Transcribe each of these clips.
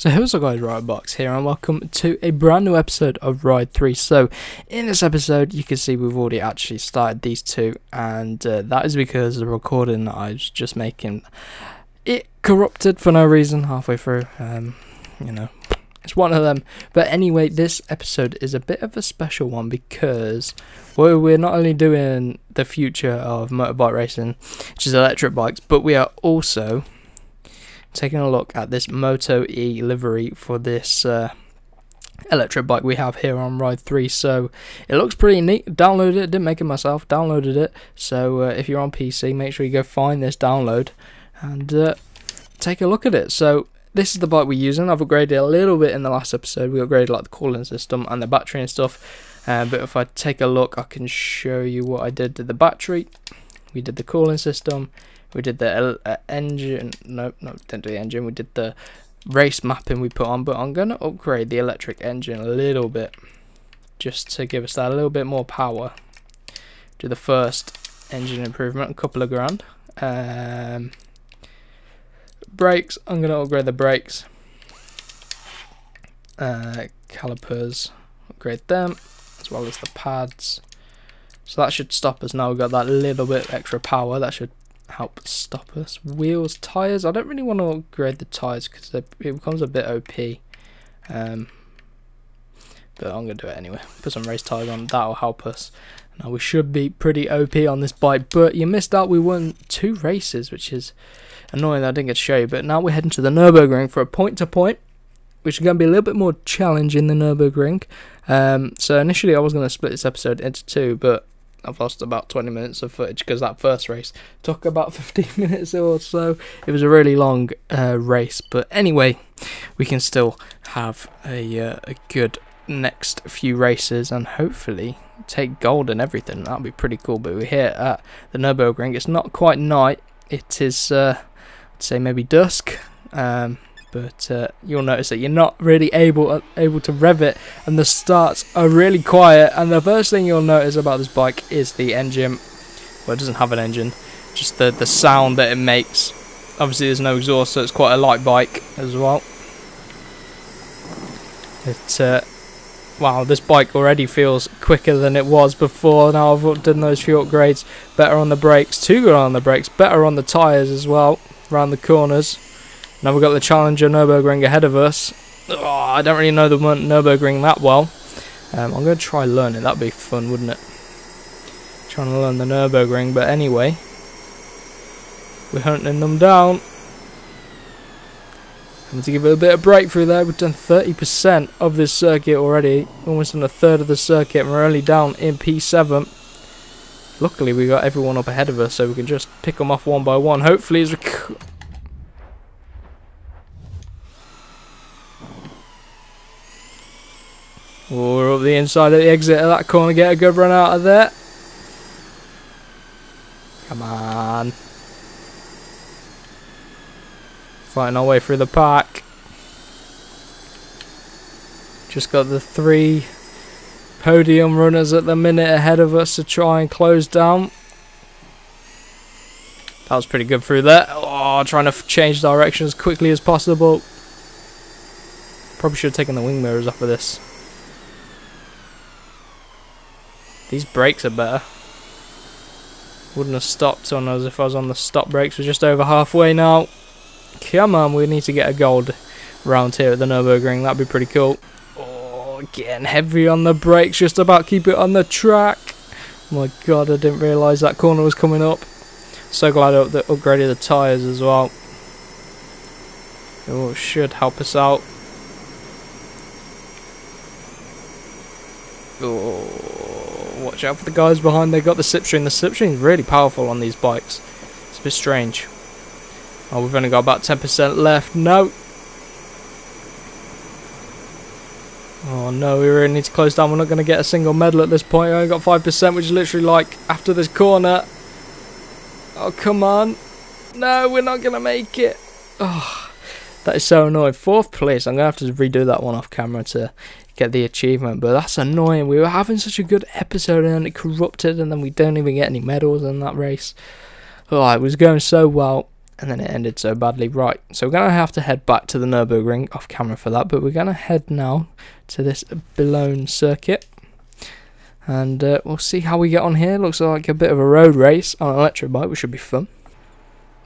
So what's up guys, Box here and welcome to a brand new episode of Ride 3. So in this episode you can see we've already actually started these two, and that is because the recording that I was just making, it corrupted for no reason halfway through. You know, it's one of them. But anyway, this episode is a bit of a special one because we're not only doing the future of motorbike racing, which is electric bikes, but we are also taking a look at this Moto E livery for this electric bike we have here on Ride 3. So it looks pretty neat. Downloaded it, didn't make it myself, downloaded it. So if you're on PC, make sure you go find this download and take a look at it. So this is the bike we're using. I've upgraded a little bit in the last episode. We upgraded like the cooling system and the battery and stuff. But if I take a look, I can show you what I did to the battery. We did the cooling system. We did the engine, no, didn't do the engine, we did the race mapping we put on, but I'm going to upgrade the electric engine a little bit, just to give us that a little bit more power. Do the first engine improvement, a couple of grand. Brakes, I'm going to upgrade the brakes. Calipers, upgrade them, as well as the pads. So that should stop us now. We've got that little bit extra power, that should help stop us. Wheels, tires, I don't really want to upgrade the tires because it becomes a bit OP, but I'm gonna do it anyway. Put some race tires on, that'll help us. Now we should be pretty OP on this bike, but you missed out, we won 2 races, which is annoying that I didn't get to show you. But now we're heading to the Nürburgring for a point to point, which is going to be a little bit more challenging than Nürburgring. So initially I was going to split this episode into 2, but I've lost about 20 minutes of footage because that first race took about 15 minutes or so. It was a really long race, but anyway, we can still have a good next few races and hopefully take gold and everything. That'll be pretty cool. But we're here at the Nürburgring. It's not quite night. It is, I'd say maybe dusk. But you'll notice that you're not really able to rev it, and the starts are really quiet. And the first thing you'll notice about this bike is the engine. Well, it doesn't have an engine, just the sound that it makes. Obviously there's no exhaust, so it's quite a light bike as well. Wow, this bike already feels quicker than it was before. Now I've done those few upgrades. Better on the brakes, too good on the brakes, better on the tyres as well, around the corners. Now we've got the Challenger Nürburgring ahead of us. Oh, I don't really know the Nürburgring that well. I'm going to try learning. That'd be fun, wouldn't it? Trying to learn the Nürburgring, but anyway, we're hunting them down. Having to give it a bit of breakthrough there. We've done 30% of this circuit already, almost on a third of the circuit, and we're only down in P7. Luckily, we got everyone up ahead of us, so we can just pick them off one by one. Hopefully, we're up the inside of the exit of that corner, get a good run out of there. Come on. Fighting our way through the pack. Just got the 3 podium runners at the minute ahead of us to try and close down. That was pretty good through there. Oh, trying to change direction as quickly as possible. Probably should have taken the wing mirrors off of this. These brakes are better. Wouldn't have stopped on us if I was on the stop brakes. We're just over halfway now. Come on, we need to get a gold round here at the Nürburgring. That'd be pretty cool. Oh, getting heavy on the brakes. Just about keep it on the track. Oh my god, I didn't realise that corner was coming up. So glad I upgraded the tyres as well. Oh, should help us out. Oh, watch out for the guys behind. They got the slipstream. The slipstream is really powerful on these bikes. It's a bit strange. Oh, we've only got about 10% left. No. Oh no, we really need to close down. We're not going to get a single medal at this point. We only got 5%, which is literally like after this corner. Oh, come on. No, we're not going to make it. Oh, that is so annoying. 4th place. I'm going to have to redo that one off camera to get the achievement, but that's annoying. We were having such a good episode and then it corrupted, and then we don't even get any medals in that race. Oh, it was going so well. and then it ended so badly. Right, so we're going to have to head back to the Nürburgring off camera for that, but we're going to head now to this Boulogne circuit, and we'll see how we get on here. Looks like a bit of a road race on an electric bike, which should be fun.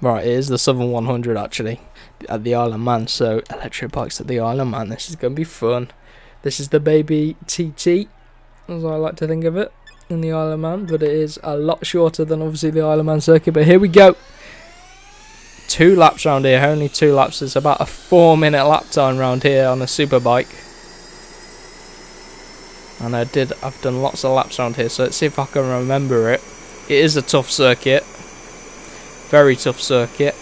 Right, it is the Southern 100 actually, at the Isle of Man, so electric bikes at the Isle of Man, this is going to be fun. This is the baby TT, as I like to think of it, in the Isle of Man, but it is a lot shorter than obviously the Isle of Man circuit, but here we go. 2 laps round here, only 2 laps. It's about a 4-minute lap time round here on a super bike. And I've done lots of laps around here, so let's see if I can remember it. It is a tough circuit. Very tough circuit.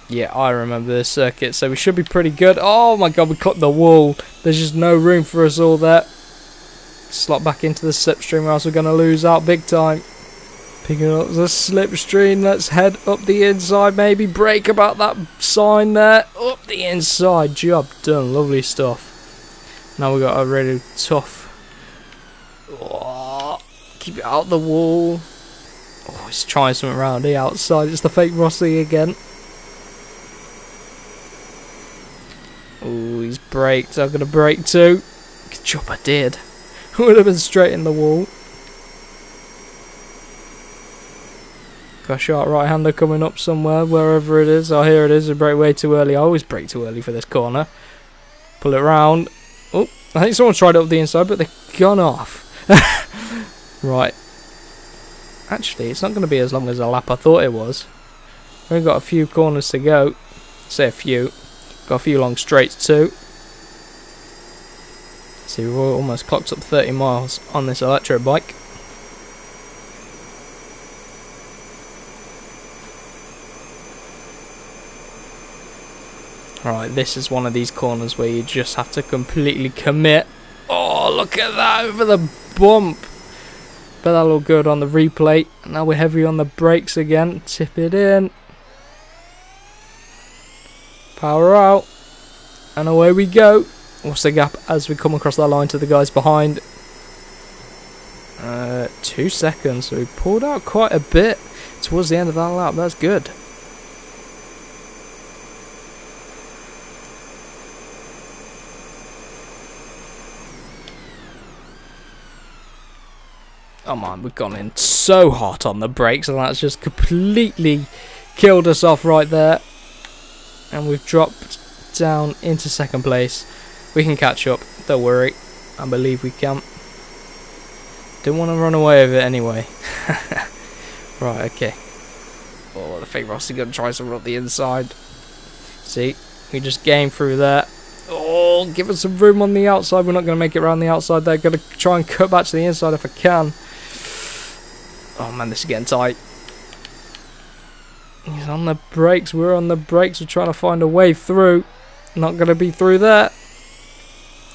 Yeah, I remember this circuit, so we should be pretty good. Oh my god, we cut the wall. There's just no room for us all there. Slot back into the slipstream or else we're going to lose out big time. Picking up the slipstream, let's head up the inside, maybe brake about that sign there. Up the inside, job done, lovely stuff. Now we've got a really tough... Oh, keep it out the wall. Oh, he's trying something around the outside, it's the fake Rossi again. Oh, he's braked, I'm going to brake too. Good job I did. Would have been straight in the wall. Got a sharp right-hander coming up somewhere, wherever it is. Oh, here it is. I brake way too early. I always brake too early for this corner. Pull it round. Oh, I think someone tried it up the inside, but they've gone off. Right. Actually, it's not going to be as long as a lap I thought it was. We've got a few corners to go. Say a few. Got a few long straights too. See, we've almost clocked up 30 miles on this electric bike. Right, this is one of these corners where you just have to completely commit. Oh, look at that over the bump. Bet that'll look good on the replay. Now we're heavy on the brakes again. Tip it in. Power out. And away we go. What's the gap as we come across that line to the guys behind? 2 seconds. So we pulled out quite a bit towards the end of that lap. That's good. Oh man, we've gone in so hot on the brakes and that's just completely killed us off right there. And we've dropped down into second place. We can catch up, don't worry. I believe we can. Didn't want to run away with it anyway. Right, okay. Oh, the fake Rossi going to try something up the inside. See, we just game through there. Oh, give us some room on the outside. We're not going to make it around the outside there. Got to try and cut back to the inside if I can. Oh man, this is getting tight. He's on the brakes. We're on the brakes. We're trying to find a way through. Not going to be through there.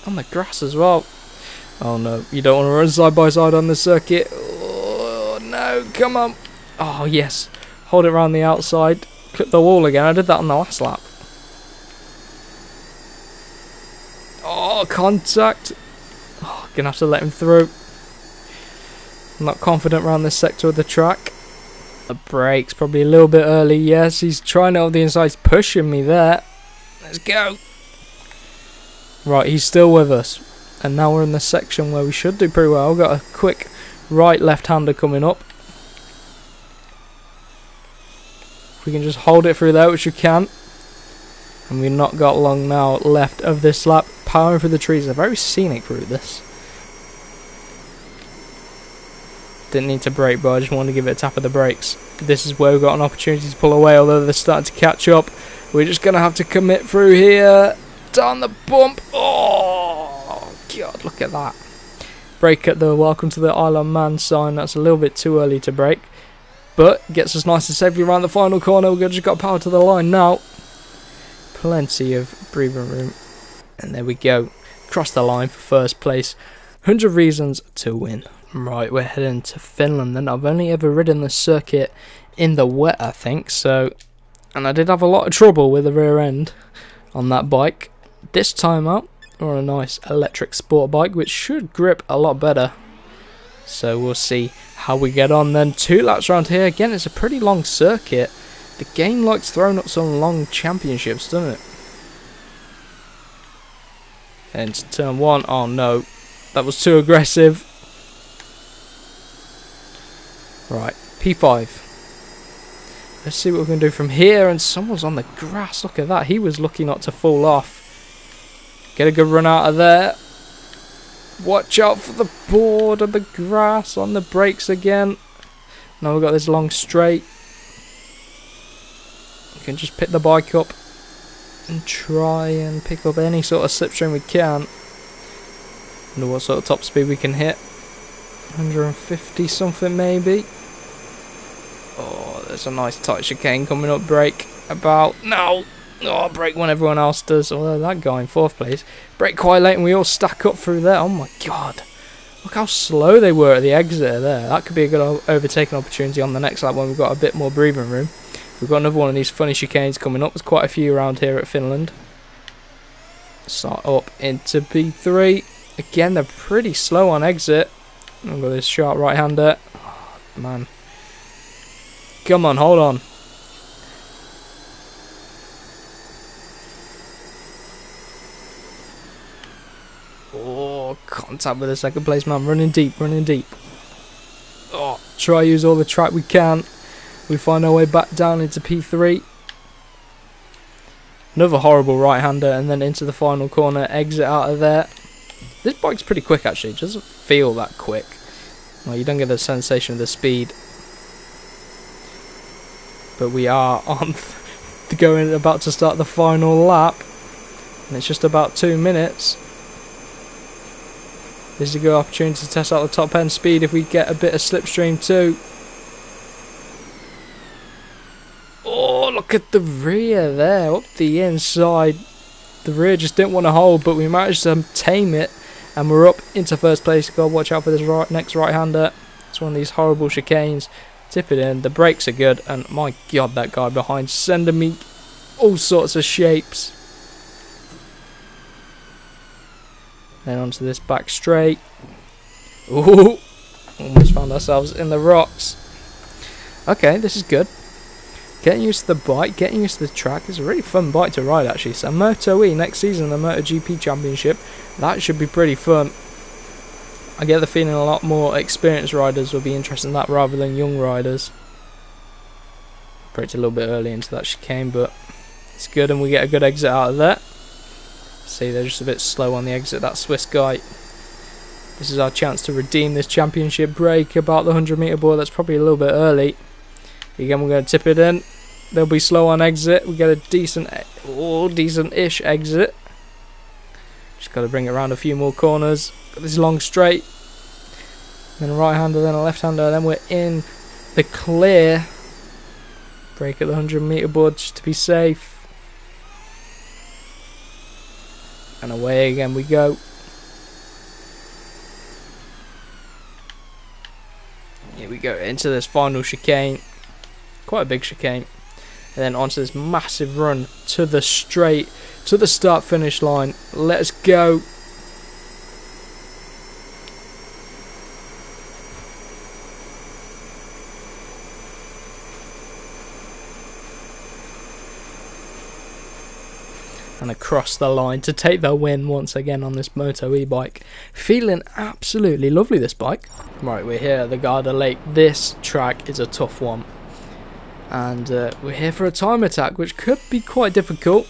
On the grass as well. Oh no, you don't want to run side by side on the circuit. Oh no, come on. Oh yes, hold it around the outside. Clip the wall again. I did that on the last lap. Oh, contact. Oh, gonna have to let him through. I'm not confident around this sector of the track. The brakes probably a little bit early. Yes, he's trying out the inside. He's pushing me there. Let's go. Right, he's still with us. And now we're in the section where we should do pretty well. We've got a quick right left-hander coming up. If we can just hold it through there, which we can. And we've not got long now left of this lap. Powering through the trees. A very scenic route, this. Didn't need to brake, but I just wanted to give it a tap of the brakes. This is where we've got an opportunity to pull away, although they're starting to catch up. We're just going to have to commit through here. Down the bump. Oh, God, look at that. Brake at the welcome to the Isle of Man sign. That's a little bit too early to brake. But gets us nice and safely around the final corner. We've just got power to the line now. Plenty of breathing room. And there we go. Cross the line for first place. 100 reasons to win. Right, we're heading to Finland. And I've only ever ridden the circuit in the wet, I think. And I did have a lot of trouble with the rear end on that bike. This time out, we're on a nice electric sport bike, which should grip a lot better. So we'll see how we get on then. 2 laps around here. Again, it's a pretty long circuit. The game likes throwing up some long championships, doesn't it? And turn 1. Oh no, that was too aggressive. Right, P5. Let's see what we can do from here. And someone's on the grass. Look at that. He was lucky not to fall off. Get a good run out of there. Watch out for the board and the grass on the brakes again. Now we've got this long straight. We can just pick the bike up and try and pick up any sort of slipstream we can. Wonder what sort of top speed we can hit. 150 something maybe. Oh, there's a nice tight chicane coming up. Brake about. No! Oh, brake when everyone else does. Although that guy in 4th place. Brake quite late and we all stack up through there. Oh my god. Look how slow they were at the exit there. That could be a good overtaking opportunity on the next lap when we've got a bit more breathing room. We've got another one of these funny chicanes coming up. There's quite a few around here at Finland. Start up into P3. Again, they're pretty slow on exit. I've got this sharp right-hander. Oh, man. Come on, hold on. Oh, contact with the 2nd place man. Running deep, running deep. Oh, try use all the track we can. We find our way back down into P3. Another horrible right-hander and then into the final corner. Exit out of there. This bike's pretty quick actually. It doesn't feel that quick. Well, you don't get the sensation of the speed. But we are on about to start the final lap. And it's just about 2 minutes. This is a good opportunity to test out the top end speed if we get a bit of slipstream too. Oh, look at the rear there, up the inside. The rear just didn't want to hold, but we managed to tame it. And we're up into 1st place. God, watch out for this next right-hander. It's one of these horrible chicanes. Tip it in. The brakes are good. And my god, that guy behind sending me all sorts of shapes. Then onto this back straight. Ooh, almost found ourselves in the rocks. Okay, this is good. Getting used to the bike, getting used to the track. It's a really fun bike to ride actually. So Moto E next season, the MotoGP Championship. That should be pretty fun. I get the feeling a lot more experienced riders will be interested in that rather than young riders. Braked a little bit early into that chicane, but it's good and we get a good exit out of there. See, they're just a bit slow on the exit, that Swiss guy. This is our chance to redeem this championship break about the 100-metre board. That's probably a little bit early. Again, we're going to tip it in. They'll be slow on exit. We get a decent-ish exit. Just got to bring it around a few more corners. Got this long straight. Then a right-hander, then a left-hander. Then we're in the clear. Brake at the 100-metre board just to be safe. And away again we go. Here we go into this final chicane. Quite a big chicane. And then onto this massive run to the straight, to the start finish line. Let's go. And across the line to take the win once again on this Moto E bike. Feeling absolutely lovely, this bike. Right, we're here at the Garda Lake. This track is a tough one. And we're here for a time attack, which could be quite difficult.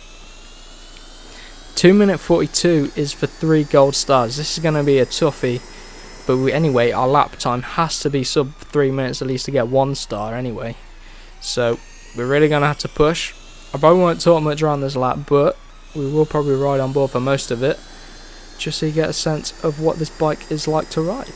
2 minute 42 is for 3 gold stars. This is going to be a toughie. But anyway, our lap time has to be sub 3 minutes at least to get 1 star anyway. So we're really going to have to push. I probably won't talk much around this lap, but we will probably ride on board for most of it, just so you get a sense of what this bike is like to ride.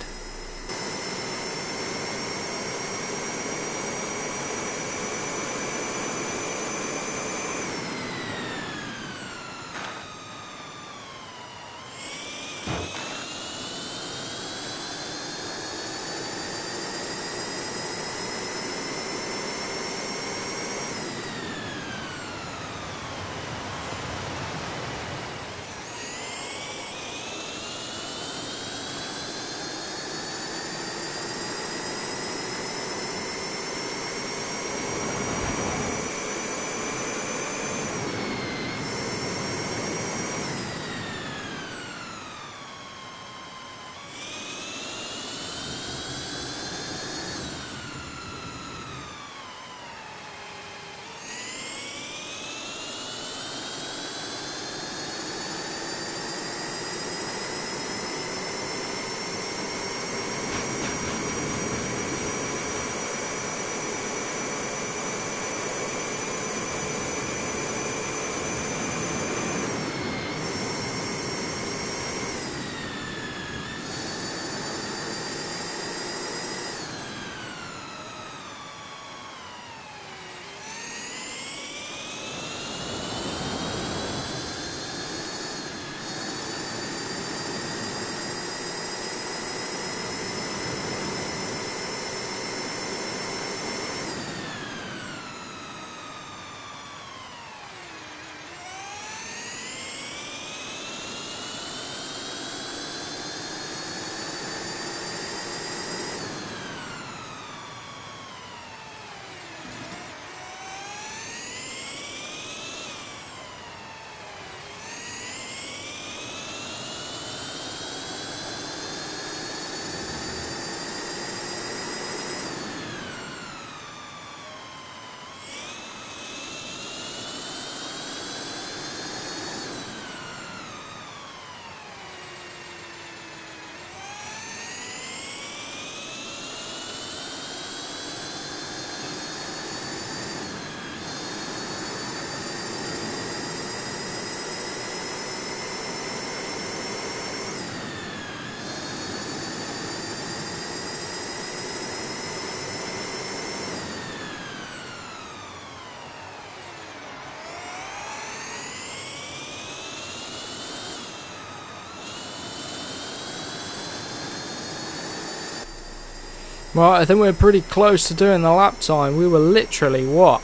Right, I think we're pretty close to doing the lap time. We were literally, what?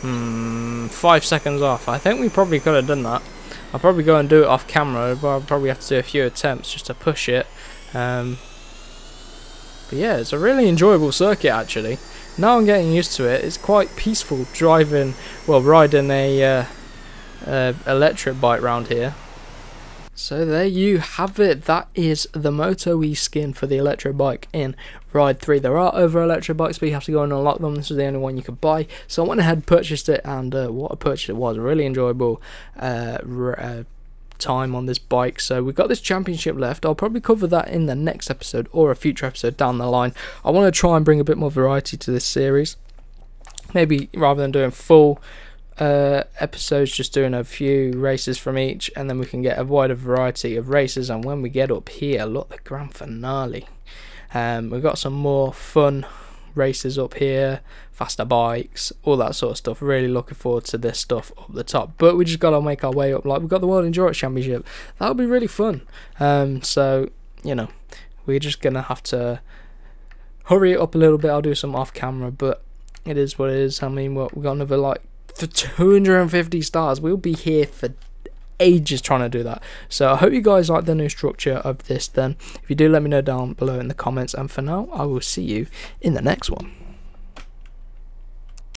5 seconds off. I think we probably could have done that. I'll probably go and do it off camera, but I'll probably have to do a few attempts just to push it. But yeah, it's a really enjoyable circuit actually. Now I'm getting used to it. It's quite peaceful driving, well, riding a electric bike round here. So there you have it. That is the Moto E skin for the electric bike in Ride 3. There are other electric bikes, but you have to go and unlock them. This was the only one you could buy. So I went ahead and purchased it, and what a purchase it was. A really enjoyable time on this bike. So we've got this championship left. I'll probably cover that in the next episode or a future episode down the line. I want to try and bring a bit more variety to this series. Maybe rather than doing full episodes, just doing a few races from each, and then we can get a wider variety of races. And when we get up here, look, the grand finale, we've got some more fun races up here, faster bikes, all that sort of stuff. Really looking forward to this stuff up the top, but we just got to make our way up. Like, we've got the World Endurance Championship, that'll be really fun. So you know, we're just gonna have to hurry it up a little bit. I'll do some off camera, but it is what it is. I mean, we've got another, like, for 250 stars. We'll be here for ages trying to do that. So I hope you guys like the new structure of this then. If you do, let me know down below in the comments, and for now I will see you in the next one.